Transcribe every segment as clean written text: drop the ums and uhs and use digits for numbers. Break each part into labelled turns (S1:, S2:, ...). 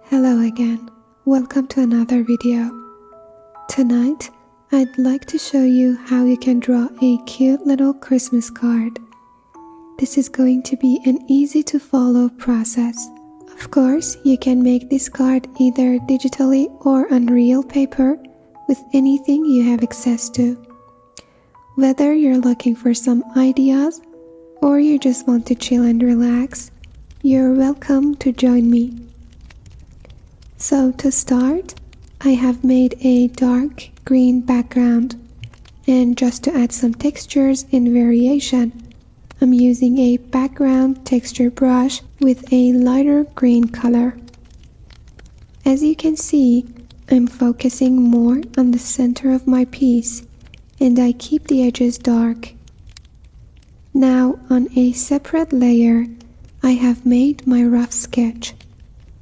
S1: Hello again, welcome to another video. Tonight, I'd like to show you how you can draw a cute little Christmas card. This is going to be an easy to follow process. Of course, you can make this card either digitally or on real paper with anything you have access to. Whether you're looking for some ideas or you just want to chill and relax, you're welcome to join me. So to start, I have made a dark green background, and just to add some textures and variation, I'm using a background texture brush with a lighter green color. As you can see, I'm focusing more on the center of my piece, and I keep the edges dark. Now on a separate layer, I have made my rough sketch.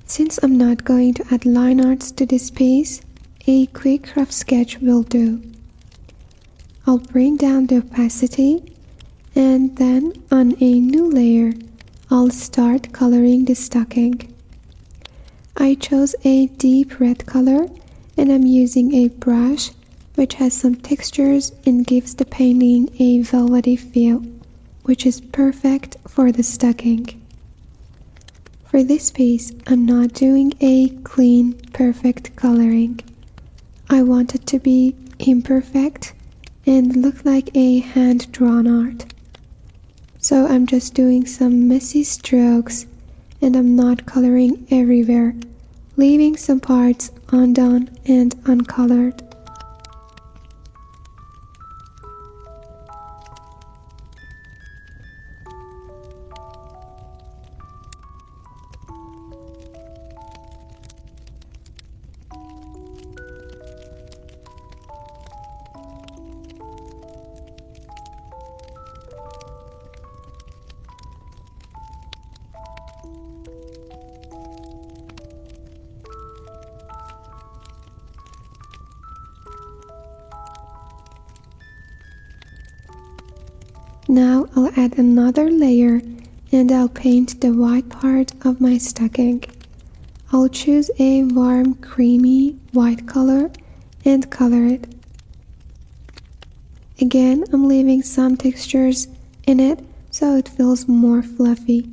S1: Since I'm not going to add line arts to this piece, a quick rough sketch will do. I'll bring down the opacity, and then on a new layer, I'll start coloring the stocking. I chose a deep red color, and I'm using a brush which has some textures and gives the painting a velvety feel, which is perfect for the stocking. For this piece, I'm not doing a clean, perfect coloring. I want it to be imperfect and look like a hand-drawn art. So I'm just doing some messy strokes, and I'm not coloring everywhere, leaving some parts undone and uncolored. Now I'll add another layer, and I'll paint the white part of my stocking. I'll choose a warm creamy white color and color it. Again, I'm leaving some textures in it so it feels more fluffy.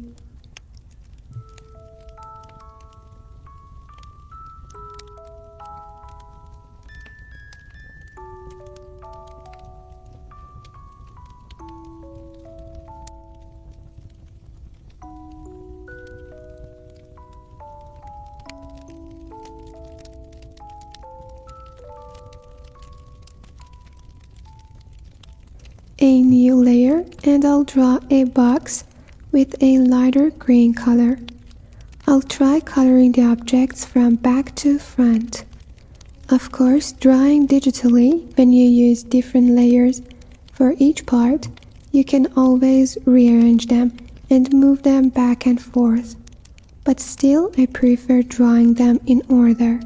S1: A new layer, and I'll draw a box with a lighter green color. I'll try coloring the objects from back to front. Of course, drawing digitally, when you use different layers for each part, you can always rearrange them and move them back and forth. But still, I prefer drawing them in order.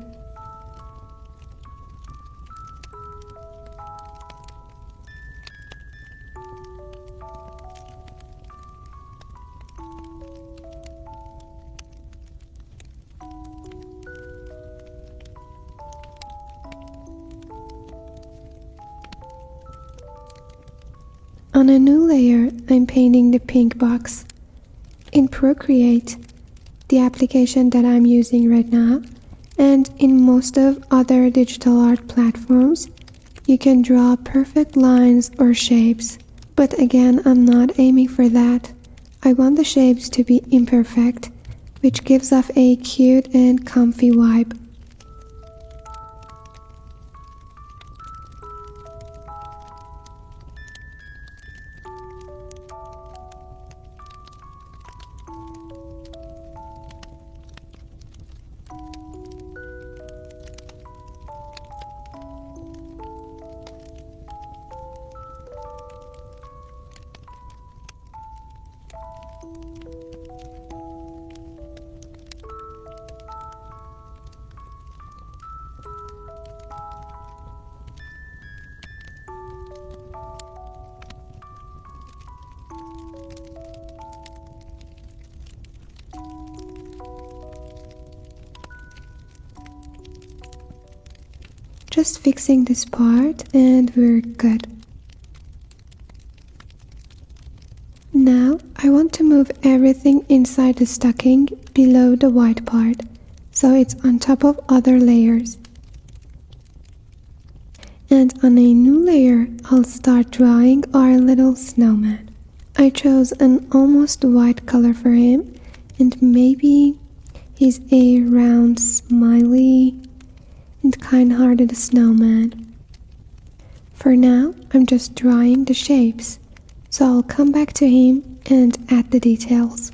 S1: On a new layer, I'm painting the pink box. In Procreate, the application that I'm using right now, and in most of other digital art platforms, you can draw perfect lines or shapes. But again, I'm not aiming for that. I want the shapes to be imperfect, which gives off a cute and comfy vibe. Just fixing this part and we're good. Now I want to move everything inside the stocking below the white part, so it's on top of other layers. And on a new layer, I'll start drawing our little snowman. I chose an almost white color for him, and maybe he's a round, smiley, and kind-hearted snowman. For now, I'm just drawing the shapes, so I'll come back to him and add the details.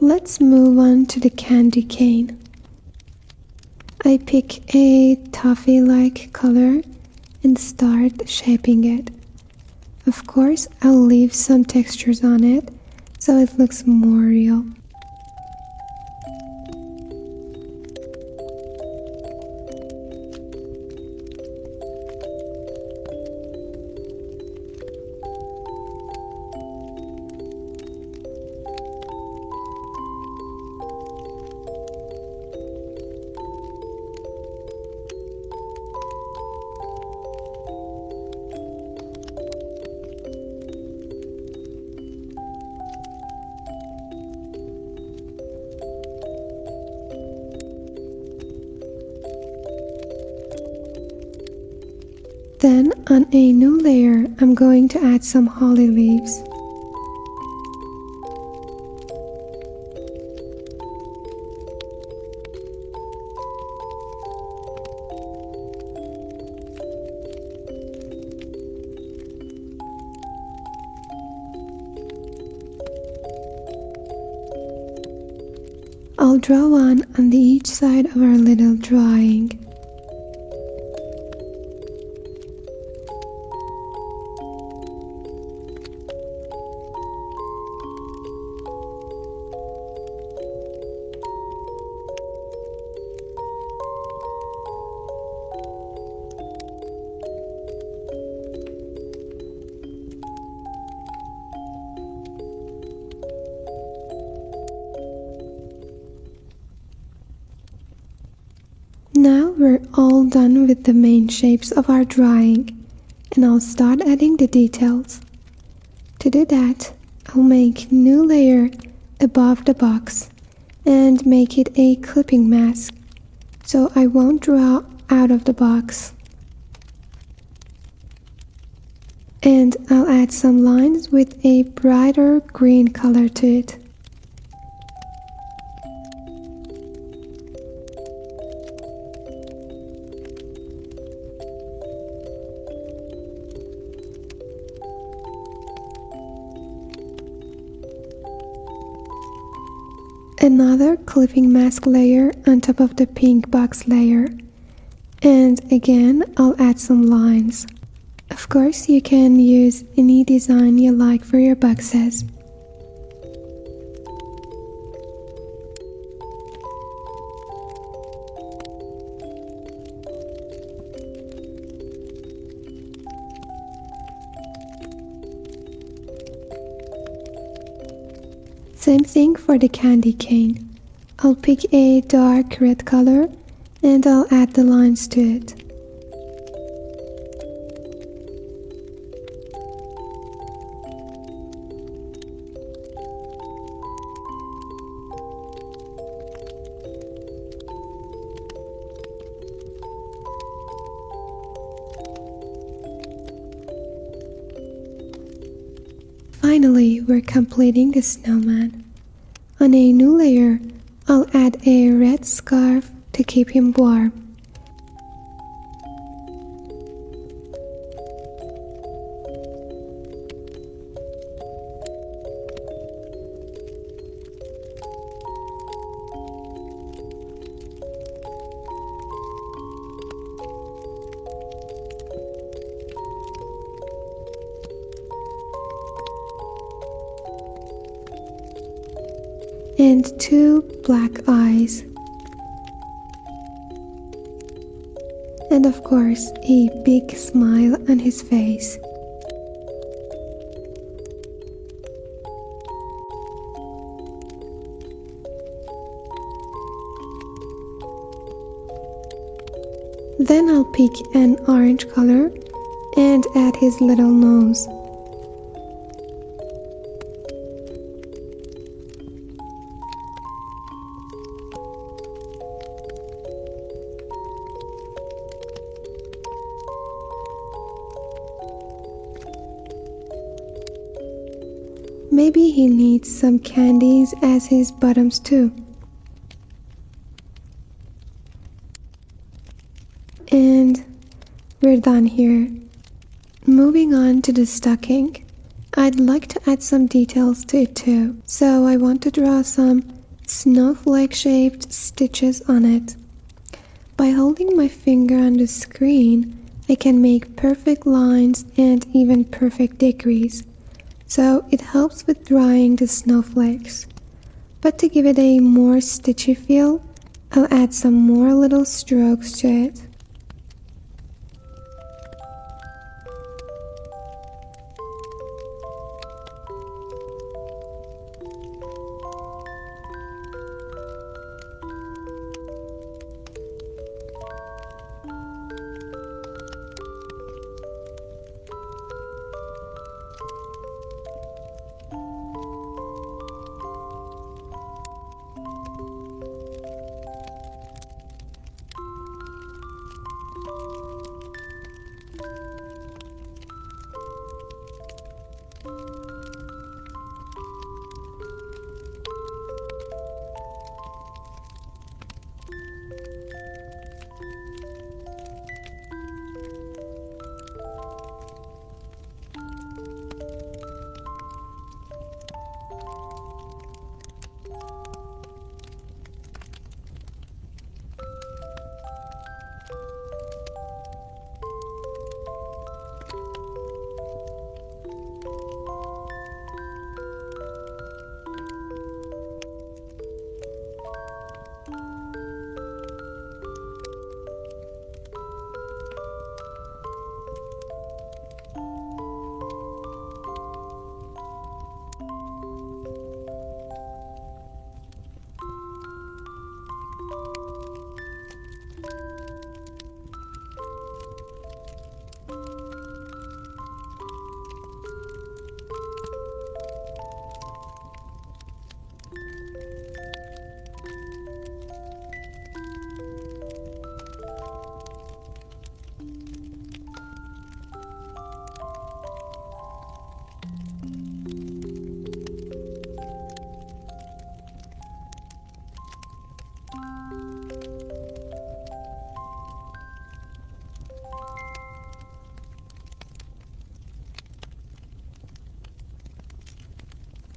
S1: Let's move on to the candy cane. I pick a toffee-like color and start shaping it. Of course, I'll leave some textures on it so it looks more real. Then on a new layer, I'm going to add some holly leaves. I'll draw one on each side of our little drawing. Now we're all done with the main shapes of our drawing, and I'll start adding the details. To do that, I'll make new layer above the box and make it a clipping mask, so I won't draw out of the box. And I'll add some lines with a brighter green color to it. Another clipping mask layer on top of the pink box layer, and again I'll add some lines. Of course, you can use any design you like for your boxes. Same thing for the candy cane. I'll pick a dark red color and I'll add the lines to it. Finally, we're completing the snowman. On a new layer, I'll add a red scarf to keep him warm. and 2 black eyes. And of course, a big smile on his face. Then I'll pick an orange color and add his little nose. Maybe he needs some candies as his bottoms too. And we're done here. Moving on to the stocking, I'd like to add some details to it too. So I want to draw some snowflake shaped stitches on it. By holding my finger on the screen, I can make perfect lines and even perfect degrees. So it helps with drawing the snowflakes. But to give it a more stitchy feel, I'll add some more little strokes to it.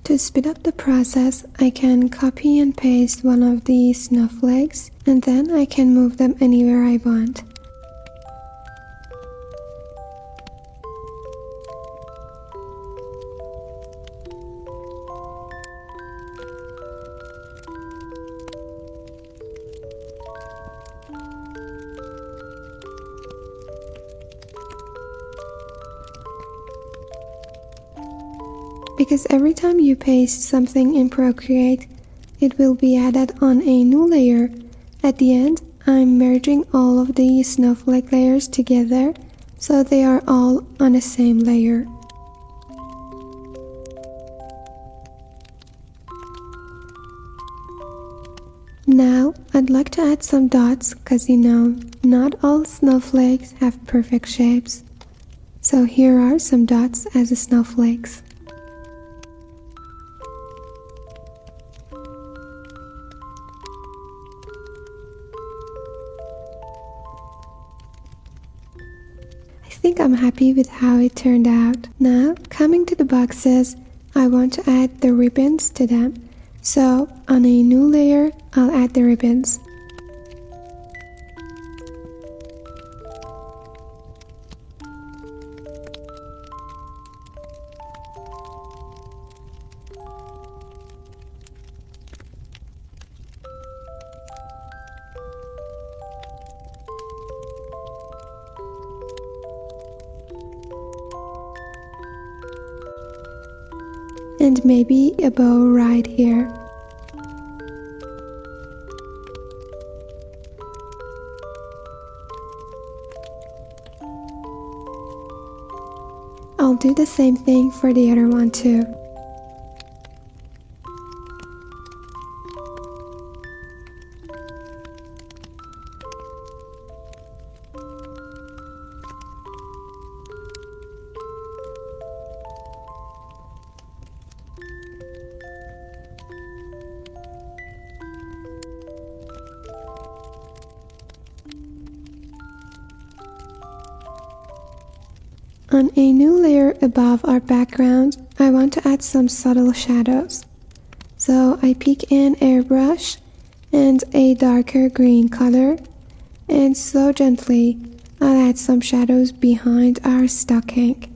S1: To speed up the process, I can copy and paste one of these snowflakes and then I can move them anywhere I want. Because every time you paste something in Procreate, it will be added on a new layer. At the end, I'm merging all of the snowflake layers together so they are all on the same layer. Now, I'd like to add some dots because you know, not all snowflakes have perfect shapes. So here are some dots as the snowflakes. I think I'm happy with how it turned out. Now, coming to the boxes, I want to add the ribbons to them. So, on a new layer, I'll add the ribbons. and maybe a bow right here. I'll do the same thing for the other one too. On a new layer above our background, I want to add some subtle shadows. So I pick an airbrush and a darker green color, and so gently I'll add some shadows behind our stocking.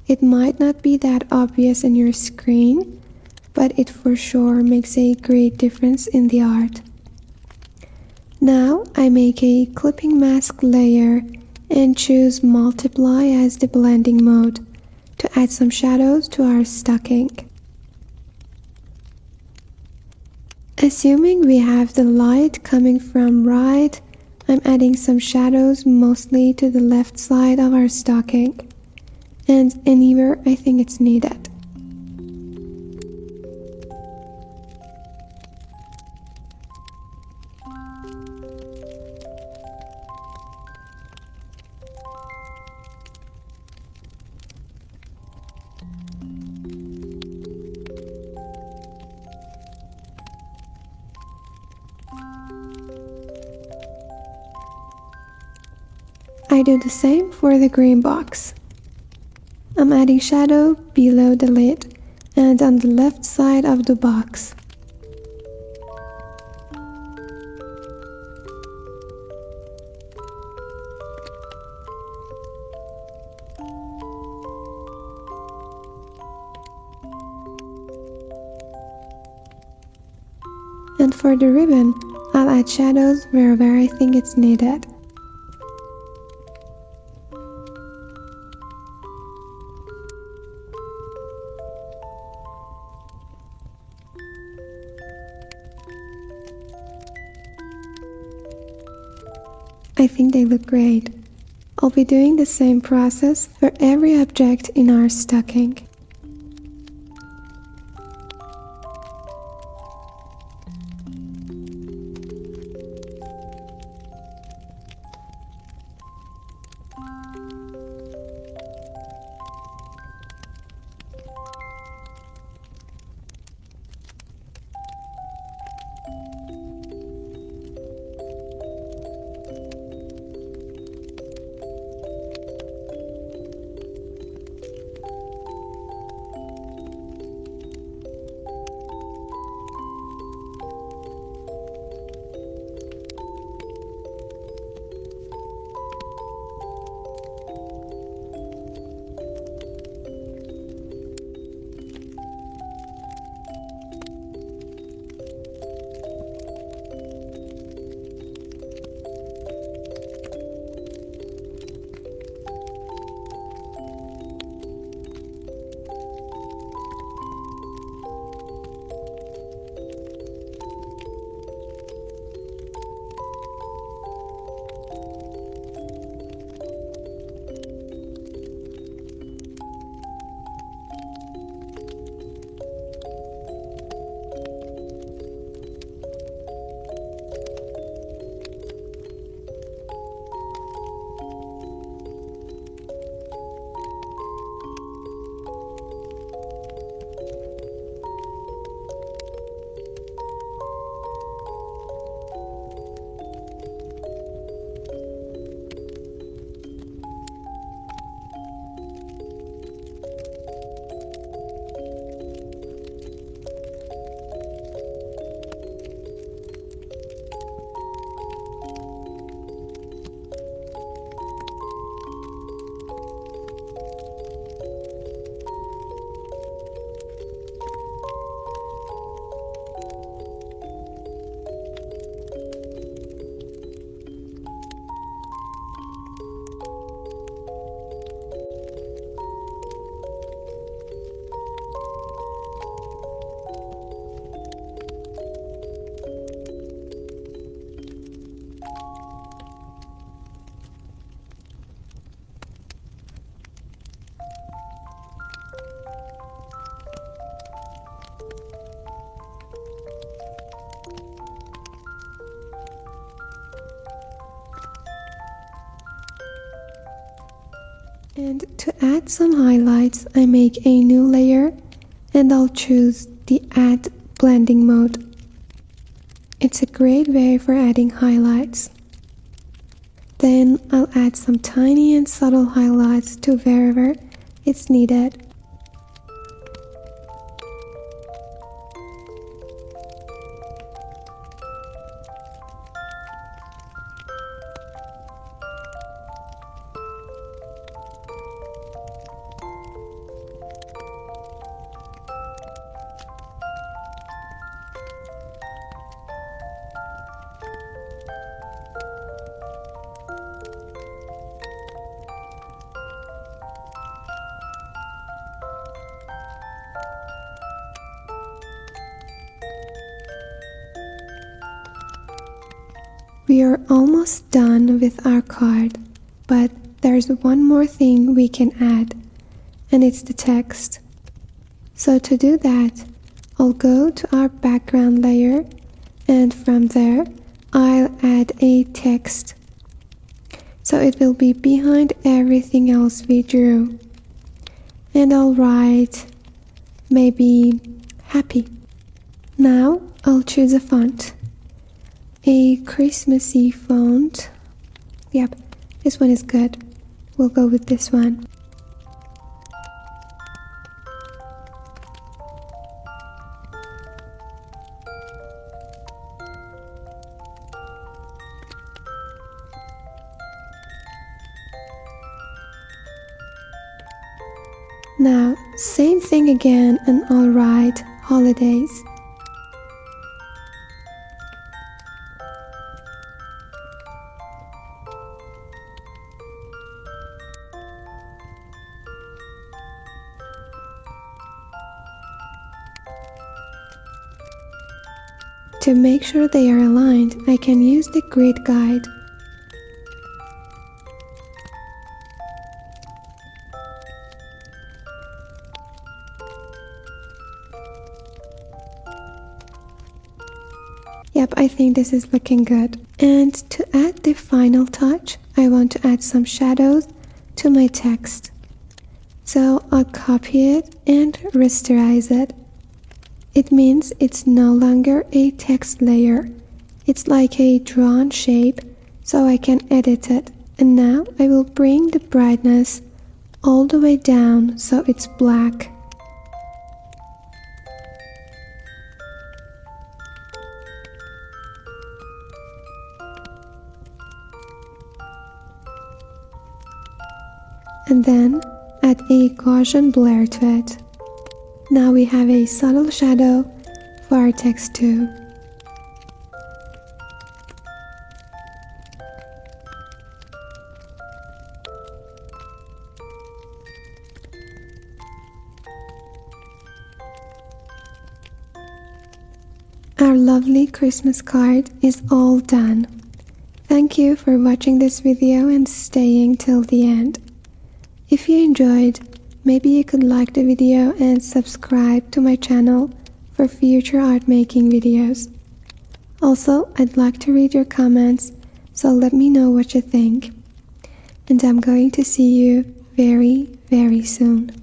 S1: It might not be that obvious in your screen, but it for sure makes a great difference in the art. Now I make a clipping mask layer and choose multiply as the blending mode to add some shadows to our stocking. Assuming we have the light coming from right, I'm adding some shadows mostly to the left side of our stocking and anywhere I think it's needed. I do the same for the green box. I'm adding shadow below the lid and on the left side of the box. And for the ribbon, I'll add shadows wherever I think it's needed. I think they look great. I'll be doing the same process for every object in our stocking. And to add some highlights, I make a new layer and I'll choose the Add Blending mode. It's a great way for adding highlights. Then I'll add some tiny and subtle highlights to wherever it's needed. We are almost done with our card, but there's one more thing we can add, and it's the text. So to do that, I'll go to our background layer, and from there, I'll add a text. So it will be behind everything else we drew. And I'll write, maybe, happy. Now I'll choose a font. A Christmassy font. Yep, this one is good. We'll go with this one. Now, same thing again, and I'll write holidays. To make sure they are aligned, I can use the grid guide. Yep, I think this is looking good. And to add the final touch, I want to add some shadows to my text. So I'll copy it and rasterize it. It means it's no longer a text layer. It's like a drawn shape, so I can edit it. And now I will bring the brightness all the way down so it's black. And then add a Gaussian blur to it. Now we have a subtle shadow for our text too. Our lovely Christmas card is all done. Thank you for watching this video and staying till the end. If you enjoyed, maybe you could like the video and subscribe to my channel for future art making videos. Also, I'd like to read your comments, so let me know what you think. And I'm going to see you very, very soon.